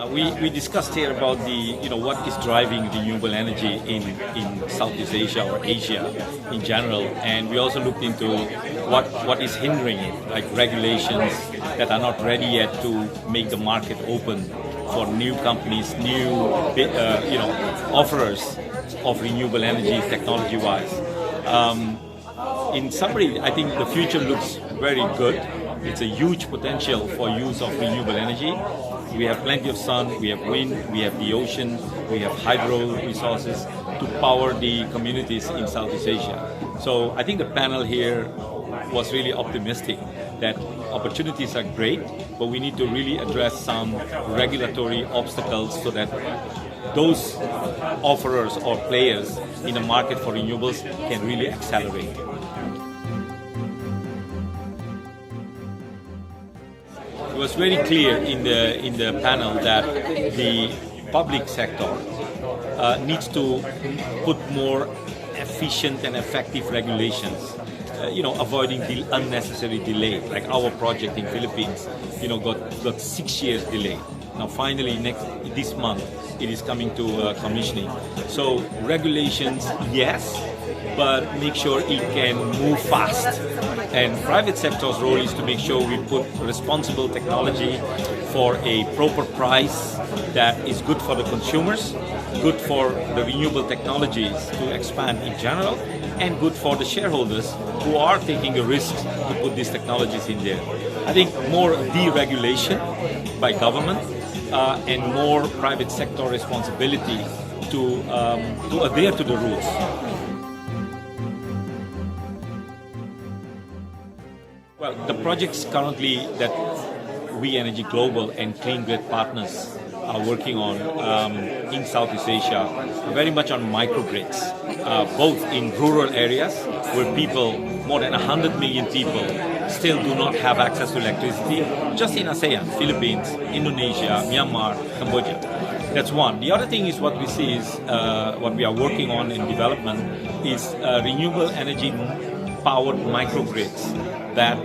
We discussed here about what is driving renewable energy in Southeast Asia or Asia in general, and we also looked into what is hindering it, like regulations that are not ready yet to make the market open for new companies, new offerers of renewable energy technology-wise. In summary, I think the future looks very good. It's a huge potential for use of renewable energy. We have plenty of sun, we have wind, we have the ocean, we have hydro resources to power the communities in Southeast Asia. So I think the panel here was really optimistic that opportunities are great, but we need to really address some regulatory obstacles so that those offerers or players in the market for renewables can really accelerate. It was very clear in the panel that the public sector needs to put more efficient and effective regulations, avoiding the unnecessary delay. Like our project in Philippines, got 6 years delay. Now finally this month it is coming to commissioning. So regulations, yes, but make sure it can move fast. And private sector's role is to make sure we put responsible technology for a proper price that is good for the consumers, good for the renewable technologies to expand in general, and good for the shareholders who are taking a risk to put these technologies in there. I think more deregulation by government and more private sector responsibility to adhere to the rules. Well, the projects currently that WEnergy Global and Clean Grid partners are working on in Southeast Asia are very much on microgrids, both in rural areas where people, more than 100 million people, still do not have access to electricity, just in ASEAN, Philippines, Indonesia, Myanmar, Cambodia. That's one. The other thing is what we see is, what we are working on in development is renewable energy powered microgrids that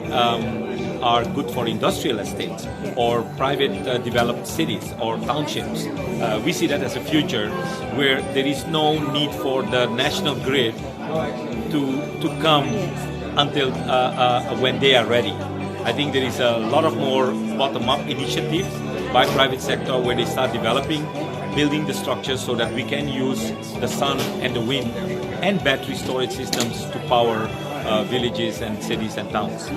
are good for industrial estates or private developed cities or townships. We see that as a future where there is no need for the national grid to come until when they are ready. I think there is a lot of more bottom-up initiatives by private sector where they start developing, building the structures so that we can use the sun and the wind and battery storage systems to power villages and cities and towns.